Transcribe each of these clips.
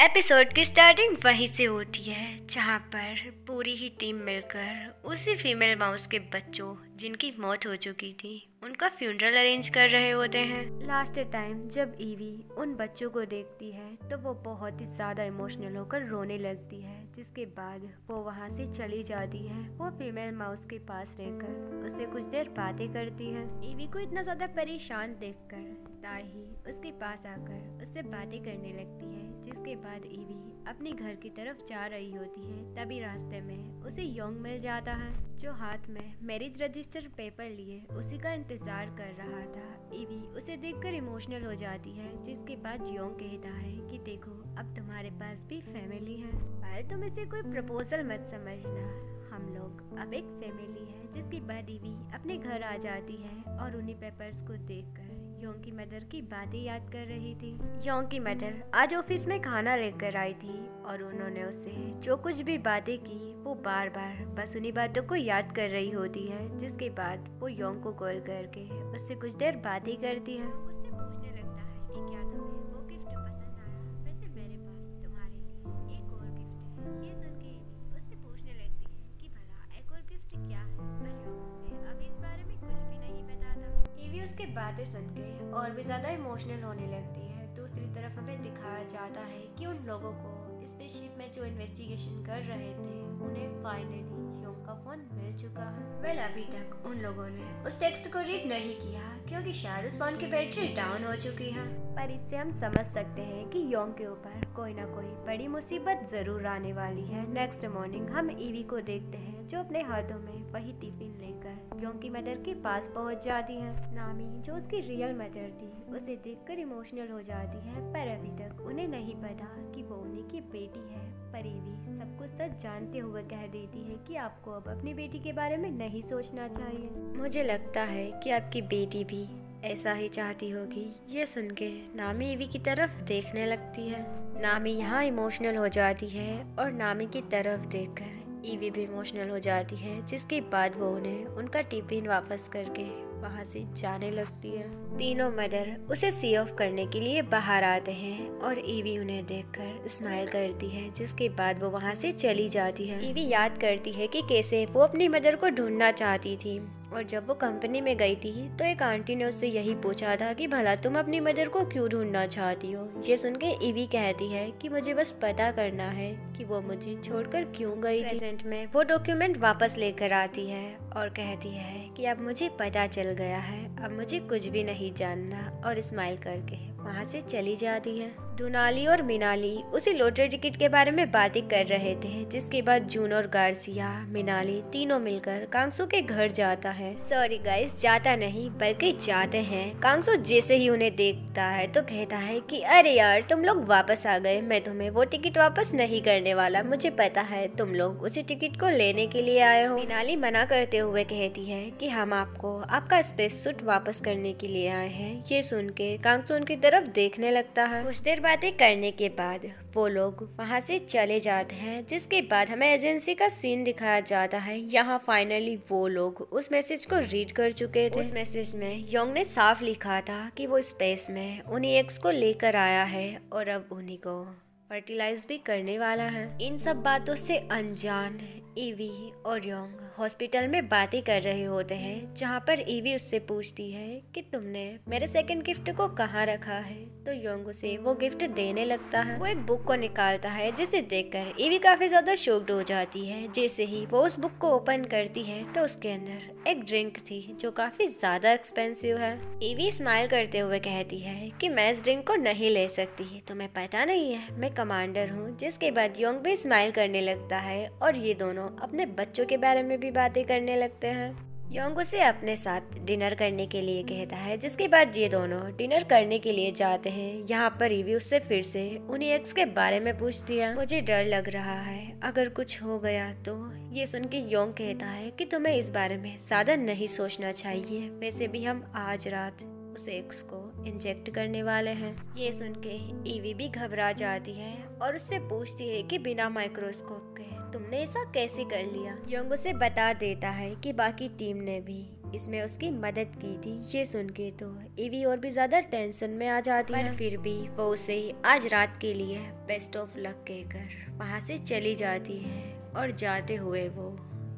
Episode की starting वहीं से होती है जहाँ पर पूरी ही टीम मिलकर उसी फीमेल माउस के बच्चों जिनकी मौत हो चुकी थी उनका फ्यूनरल अरेंज कर रहे होते हैं। लास्ट टाइम जब ईवी उन बच्चों को देखती है तो वो बहुत ही ज़्यादा इमोशनल होकर रोने लगती है, जिसके बाद वो वहाँ से चली जाती है। वो फीमेल माउस के पास रहकर उससे कुछ देर बातें करती है। ईवी को इतना ज़्यादा परेशान देखकर ताही उसके पास आकर उससे बातें करने लगती है, जिसके बाद ईवी अपने घर की तरफ जा रही होती है। तभी रास्ते में उसे योंग मिल जाता है जो हाथ में मैरिज रजिस्टर पेपर लिए उसी का इंतजार कर रहा था। ईवी उसे देखकर इमोशनल हो जाती है, जिसके बाद योंग कहता है कि देखो अब तुम्हारे पास भी फैमिली है, पर तुम इसे कोई प्रपोजल मत समझना, हम लोग अब एक फैमिली है। जिसके बाद ईवी अपने घर आ जाती है और उन्हीं पेपर्स को देखकर योंग की मदर की बातें याद कर रही थी। योंग की मदर आज ऑफिस में खाना लेकर आई थी और उन्होंने उससे जो कुछ भी बातें की वो बार बार बस उन्हीं बातों को याद कर रही होती है। जिसके बाद वो योंग को कॉल करके उससे कुछ देर बातें करती है। उससे पूछने लगता है कि क्या तुम्हें वो गिफ्ट पसंद आया? वैसे मेरे पास तुम्हारे लिए एक और गिफ्ट है। ये सुन के उससे पूछने लगती है कि भला एक और गिफ्ट क्या है, पर योंग उसे अब इस बारे में कुछ भी नहीं बताता। ईवी उसकी बातें सुन के और भी ज्यादा इमोशनल होने लगती है। दूसरी तरफ हमें दिखाया जाता है कि उन लोगों को स्पेसशिप में जो इन्वेस्टिगेशन कर रहे थे उन्हें फाइनली योंग का फोन मिल चुका है। अभी तक उन लोगों ने उस टेक्स्ट को रीड नहीं किया क्योंकि शायद उस फोन की बैटरी डाउन हो चुकी है, पर इससे हम समझ सकते हैं कि योंग के ऊपर कोई ना कोई बड़ी मुसीबत जरूर आने वाली है। नेक्स्ट मॉर्निंग हम ईवी को देखते हैं जो अपने हाथों में वही टिफिन लेकर योंग की मदर के पास पहुंच जाती है। नामी जो उसकी रियल मदर थी उसे देखकर इमोशनल हो जाती है, पर अभी तक उन्हें नहीं पता कि वो उन्हीं की बेटी है। पर ईवी सब कुछ सच जानते हुए कह देती है कि आपको अब अपनी बेटी के बारे में नहीं सोचना चाहिए। मुझे लगता है कि आपकी बेटी भी ऐसा ही चाहती होगी। ये सुन के नामी ईवी की तरफ देखने लगती है। नामी यहाँ इमोशनल हो जाती है और नामी की तरफ देखकर ईवी भी इमोशनल हो जाती है, जिसके बाद वो उन्हें उनका टिफिन वापस करके वहाँ से जाने लगती है। तीनों मदर उसे सी ऑफ करने के लिए बाहर आते हैं और ईवी उन्हें देखकर स्माइल करती है, जिसके बाद वो वहाँ से चली जाती है। ईवी याद करती है कि कैसे वो अपनी मदर को ढूंढना चाहती थी और जब वो कंपनी में गई थी तो एक आंटी ने उससे यही पूछा था कि भला तुम अपनी मदर को क्यों ढूंढना चाहती हो। ये सुन के ईवी कहती है कि मुझे बस पता करना है कि वो मुझे छोड़कर क्यों गई थी। प्रेजेंट में वो डॉक्यूमेंट वापस लेकर आती है और कहती है कि अब मुझे पता चल गया है, अब मुझे कुछ भी नहीं जानना, और स्माइल करके वहाँ से चली जाती है। दुनाली और मिनाली उसी लॉटरी टिकट के बारे में बातें कर रहे थे, जिसके बाद जून और गार्सिया मिनाली तीनों मिलकर कांगसू के घर जाता है। सॉरी गाइस, जाता नहीं बल्कि जाते हैं। कांगसू जैसे ही उन्हें देखता है तो कहता है कि अरे यार तुम लोग वापस आ गए, मैं तुम्हें वो टिकट वापस नहीं करने वाला, मुझे पता है तुम लोग उसी टिकट को लेने के लिए आए हो। मिनाली मना करते हुए कहती है कि हम आपको आपका स्पेस सूट वापस करने के लिए आए हैं। ये सुन के कांगसू उनकी तरफ देखने लगता है। कुछ देर बातें करने के बाद वो लोग वहाँ से चले जाते हैं, जिसके बाद हमें एजेंसी का सीन दिखाया जाता है। यहाँ फाइनली वो लोग उस मैसेज को रीड कर चुके थे। उस मैसेज में योंग ने साफ लिखा था कि वो स्पेस में उन्हीं एक्स को लेकर आया है और अब उन्हीं को फर्टिलाइज भी करने वाला है। इन सब बातों से अनजान ईवी और योंग हॉस्पिटल में बातें कर रहे होते हैं, जहाँ पर ईवी उससे पूछती है कि तुमने मेरे सेकंड गिफ्ट को कहाँ रखा है, तो योंग उसे वो गिफ्ट देने लगता है। वो एक बुक को निकालता है, जिसे देखकर ईवी काफी ज्यादा शॉक्ड हो जाती है। जैसे ही वो उस बुक को ओपन करती है तो उसके अंदर एक ड्रिंक थी जो काफी ज्यादा एक्सपेंसिव है। ईवी स्माइल करते हुए कहती है कि मैं इस ड्रिंक को नहीं ले सकती, तुम्हें पता नहीं है मैं कमांडर हूँ। जिसके बाद योंग भी स्माइल करने लगता है और ये दोनों अपने बच्चों के बारे में भी बातें करने लगते हैं। योंग उसे अपने साथ डिनर करने के लिए कहता है, जिसके बाद ये दोनों डिनर करने के लिए जाते हैं। यहाँ पर ईवी उससे फिर से उन्हीं एक्स के बारे में पूछती है। मुझे डर लग रहा है अगर कुछ हो गया तो। ये सुन के योंग कहता है कि तुम्हें इस बारे में ज्यादा नहीं सोचना चाहिए, वैसे भी हम आज रात उस एक्स को इंजेक्ट करने वाले हैं। ये सुन के ईवी भी घबरा जाती है और उससे पूछती है कि बिना माइक्रोस्कोप के तुमने ऐसा कैसे कर लिया। योंग उसे बता देता है कि बाकी टीम ने भी इसमें उसकी मदद की थी। ये सुन के तो ईवी और भी ज्यादा टेंशन में आ जाती है, पर फिर भी वो उसे आज रात के लिए बेस्ट ऑफ लक कहकर वहाँ से चली जाती है। और जाते हुए वो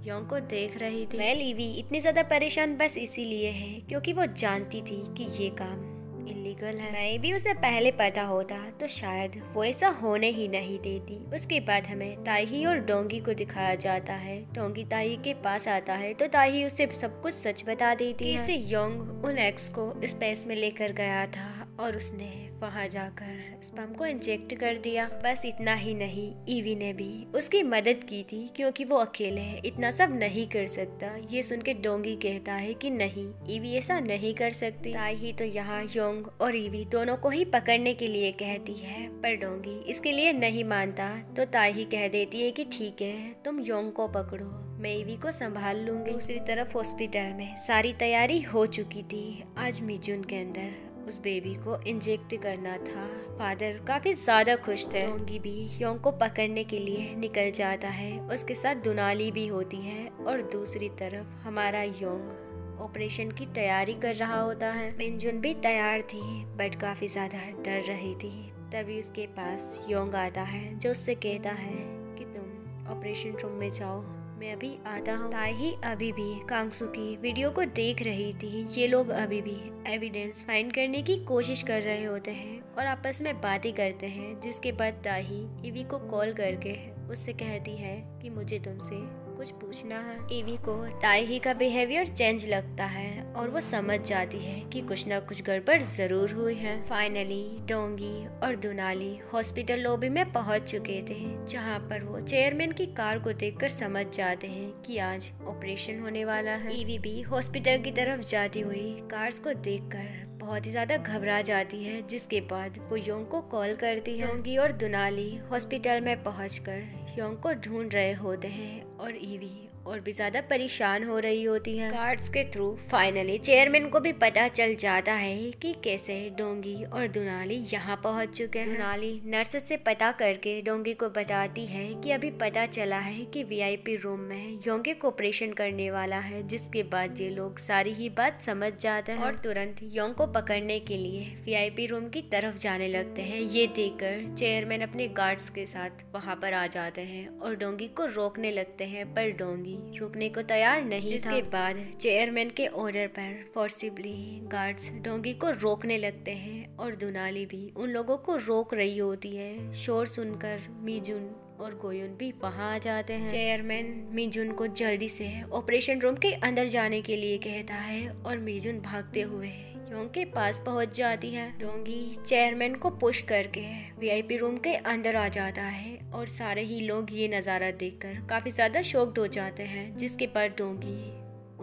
योंग को देख रही थी। ईवी इतनी ज्यादा परेशान बस इसीलिए है क्योंकि वो जानती थी कि ये काम इलीगल है। मैं भी उसे पहले पता होता तो शायद वो ऐसा होने ही नहीं देती। उसके बाद हमें ताही और डोंगी को दिखाया जाता है। डोंगी ताही के पास आता है तो ताही उसे सब कुछ सच बता देती है। इसे योंग उन एक्स को स्पेस में लेकर गया था और उसने वहां जाकर स्पर्म को इंजेक्ट कर दिया। बस इतना ही नहीं, ईवी ने भी उसकी मदद की थी क्योंकि वो अकेले इतना सब नहीं कर सकता। ये सुन के डोंगी कहता है कि नहीं, ईवी ऐसा नहीं कर सकती। ताही तो यहाँ योंग और ईवी दोनों को ही पकड़ने के लिए कहती है, पर डोंगी इसके लिए नहीं मानता। तो ताही कह देती है कि ठीक है, तुम योंग को पकड़ो, मैं ईवी को संभाल लूंगी। दूसरी तरफ हॉस्पिटल में सारी तैयारी हो चुकी थी। आज मिजुन के अंदर उस बेबी को इंजेक्ट करना था। फादर काफी ज्यादा खुश थे। डोंगी भी योंग को पकड़ने के लिए निकल जाता है। उसके साथ दुनाली भी होती है और दूसरी तरफ हमारा योंग ऑपरेशन की तैयारी कर रहा होता है। मिंजुन भी तैयार थी बट काफी ज्यादा डर रही थी। तभी उसके पास योंग आता है जो उससे कहता है कि तुम ऑपरेशन रूम में जाओ, मैं अभी आता हूँ। ताही अभी भी कांगसू की वीडियो को देख रही थी। ये लोग अभी भी एविडेंस फाइंड करने की कोशिश कर रहे होते हैं और आपस में बातें करते हैं। जिसके बाद ताही ईवी को कॉल करके उससे कहती है कि मुझे तुमसे कुछ पूछना है। ईवी को ताही का बिहेवियर चेंज लगता है और वो समझ जाती है कि कुछ ना कुछ गड़बड़ जरूर हुई है। फाइनली डोंगी और दुनाली हॉस्पिटल लॉबी में पहुंच चुके थे, जहां पर वो चेयरमैन की कार को देखकर समझ जाते हैं कि आज ऑपरेशन होने वाला है। ईवी भी हॉस्पिटल की तरफ जाती हुई कार्स को देखकर बहुत ही ज्यादा घबरा जाती है। जिसके बाद वो योंग को कॉल करती है। डोंगी और दुनाली हॉस्पिटल में पहुंचकर योंग को ढूंढ रहे होते हैं और ईवी और भी ज्यादा परेशान हो रही होती है। गार्ड्स के थ्रू फाइनली चेयरमैन को भी पता चल जाता है कि कैसे डोंगी और दुनाली यहाँ पहुँच चुके हैं। दुनाली नर्स से पता करके डोंगी को बताती है कि अभी पता चला है कि वीआईपी रूम में योंगे को ऑपरेशन करने वाला है। जिसके बाद ये लोग सारी ही बात समझ जाते हैं और तुरंत योंग को पकड़ने के लिए वीआईपी रूम की तरफ जाने लगते हैं। ये देखकर चेयरमैन अपने गार्ड्स के साथ वहाँ पर आ जाते हैं और डोंगी को रोकने लगते हैं, पर डोंगी रुकने को तैयार नहीं। जिसके बाद चेयरमैन के ऑर्डर पर फोर्सिबली गार्ड्स डोंगी को रोकने लगते हैं और दुनाली भी उन लोगों को रोक रही होती है। शोर सुनकर मिजुन और गोयुन भी वहां आ जाते हैं। चेयरमैन मिजुन को जल्दी से ऑपरेशन रूम के अंदर जाने के लिए कहता है और मिजुन भागते हुए योंग के पास पहुंच जाती है। डोंगी चेयरमैन को पुश करके वीआईपी रूम के अंदर आ जाता है और सारे ही लोग ये नज़ारा देखकर काफी ज्यादा शॉक्ड हो जाते हैं। जिसके बाद डोंगी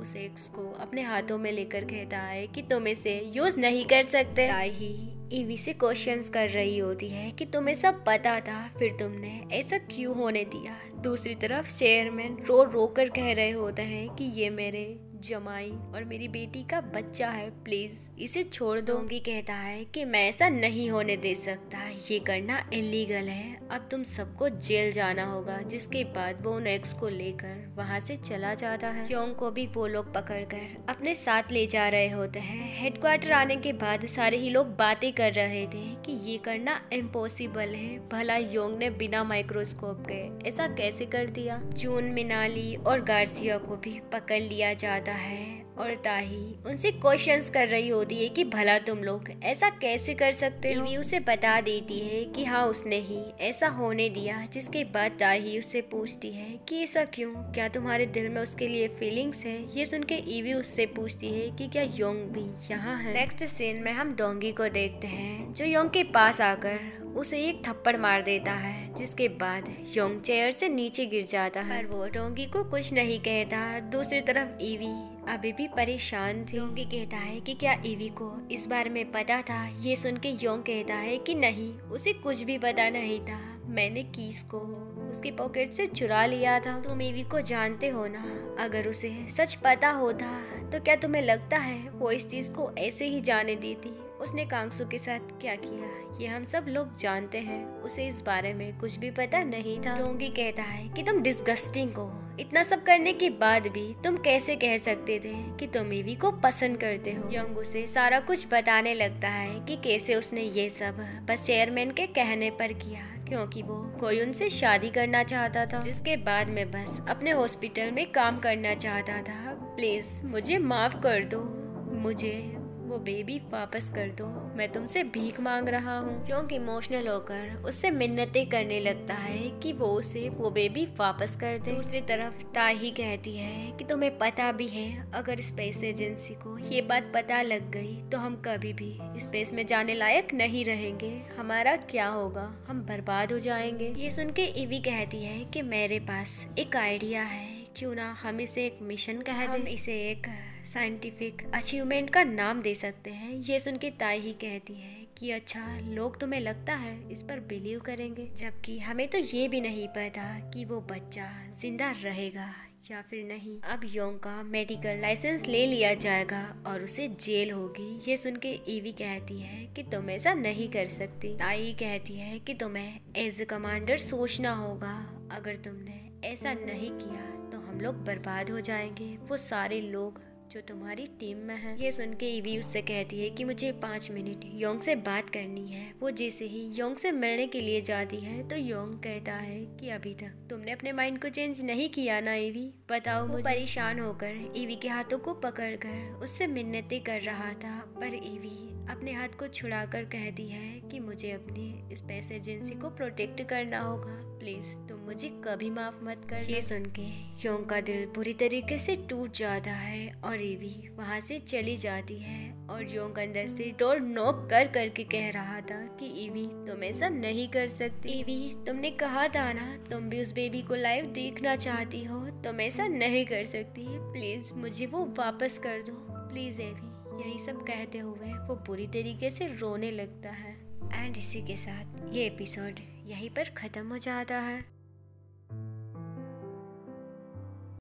उस एक्स को अपने हाथों में लेकर कहता है कि तुम इसे यूज नहीं कर सकते। ताही ईवी से क्वेश्चंस कर रही होती है कि तुम्हें सब पता था, फिर तुमने ऐसा क्यों होने दिया। दूसरी तरफ चेयरमैन रो रो कर कह रहे होते हैं कि ये मेरे जमाई और मेरी बेटी का बच्चा है, प्लीज इसे छोड़ दो। डोंगी कहता है कि मैं ऐसा नहीं होने दे सकता, ये करना इलीगल है, अब तुम सबको जेल जाना होगा। जिसके बाद वो उन एक्स को लेकर वहाँ से चला जाता है। योंग को भी वो लोग पकड़कर अपने साथ ले जा रहे होते हैं। हेडक्वार्टर आने के बाद सारे ही लोग बातें कर रहे थे कि ये करना इम्पॉसिबल है, भला योंग ने बिना माइक्रोस्कोप के ऐसा कैसे कर दिया। जून, मिनाली और गार्सिया को भी पकड़ लिया जाता है और ताही उनसे क्वेश्चंस कर रही होती है कि भला तुम लोग ऐसा कैसे कर सकते हो। ईवी उसे बता देती है कि हाँ उसने ही ऐसा होने दिया। जिसके बाद ताही उससे पूछती है कि ऐसा क्यों, क्या तुम्हारे दिल में उसके लिए फीलिंग्स है। ये सुन के ईवी उससे पूछती है कि क्या योंग भी यहाँ है। नेक्स्ट सीन में हम डोंगी को देखते हैं जो योंग के पास आकर उसे एक थप्पड़ मार देता है। जिसके बाद योंग चेयर से नीचे गिर जाता है, पर वो डोंगी को कुछ नहीं कहता। दूसरी तरफ ईवी अभी भी परेशान थी। डोंगी कहता है कि क्या ईवी को इस बारे में पता था। ये सुन के योंग कहता है कि नहीं, उसे कुछ भी पता नहीं था, मैंने कीज को उसके पॉकेट से चुरा लिया था। तुम ईवी को जानते हो ना, अगर उसे सच पता होता तो क्या तुम्हें लगता है वो इस चीज को ऐसे ही जाने देती। उसने कांगसू के साथ क्या किया ये हम सब लोग जानते हैं। उसे इस बारे में कुछ भी पता नहीं था। डोंगी कहता है कि तुम डिस्गस्टिंग हो, इतना सब करने के बाद भी तुम कैसे कह सकते थे कि तुम ईवी को पसंद करते हो। योंग उसे सारा कुछ बताने लगता है कि कैसे उसने ये सब बस चेयरमैन के कहने पर किया, क्योंकि वो कोई उनसे शादी करना चाहता था, जिसके बाद में बस अपने हॉस्पिटल में काम करना चाहता था। प्लीज मुझे माफ कर दो, मुझे वो बेबी वापस कर दो, मैं तुमसे भीख मांग रहा हूँ। क्योंकि इमोशनल होकर उससे मिन्नतें करने लगता है कि वो उसे वो बेबी वापस कर दे। दूसरी तरफ ताही कहती है कि तुम्हें पता भी है अगर स्पेस एजेंसी को ये बात पता लग गई तो हम कभी भी स्पेस में जाने लायक नहीं रहेंगे, हमारा क्या होगा, हम बर्बाद हो जाएंगे। ये सुन के ईवी कहती है कि मेरे पास एक आइडिया है, क्यों ना हम इसे एक मिशन कह दें, हम इसे एक साइंटिफिक अचीवमेंट का नाम दे सकते हैं। ये सुन के ताही कहती है कि अच्छा, लोग तुम्हें लगता है इस पर बिलीव करेंगे, जबकि हमें तो ये भी नहीं पता कि वो बच्चा जिंदा रहेगा या फिर नहीं। अब योंग का मेडिकल लाइसेंस ले लिया जाएगा और उसे जेल होगी। ये सुन के ईवी कहती है कि तुम ऐसा नहीं कर सकती। ताई कहती है कि तुम्हें एज ए कमांडर सोचना होगा, अगर तुमने ऐसा नहीं किया तो हम लोग बर्बाद हो जाएंगे, वो सारे लोग जो तुम्हारी टीम में है। ये सुन के ईवी उससे कहती है कि मुझे 5 मिनट योंग से बात करनी है। वो जैसे ही योंग से मिलने के लिए जाती है तो योंग कहता है कि अभी तक तुमने अपने माइंड को चेंज नहीं किया ना ईवी, बताओ मुझे। परेशान होकर ईवी के हाथों को पकड़कर उससे मिन्नतें कर रहा था, पर ईवी अपने हाथ को छुड़ाकर कहती है कि मुझे अपनी स्पेस एजेंसी को प्रोटेक्ट करना होगा, प्लीज तुम मुझे कभी माफ मत कर। ये सुन के योंग का दिल बुरी तरीके से टूट जाता है और ईवी वहाँ से चली जाती है। और योंग अंदर से डोर नॉक कर करके कह रहा था कि ईवी तुम ऐसा नहीं कर सकती, ईवी तुमने कहा था ना तुम भी उस बेबी को लाइव देखना चाहती हो, तुम ऐसा नहीं कर सकती, प्लीज मुझे वो वापस कर दो, प्लीज ईवी। यही सब कहते हुए वो पूरी तरीके से रोने लगता है। एंड इसी के साथ ये एपिसोड यहीं पर ख़त्म हो जाता है।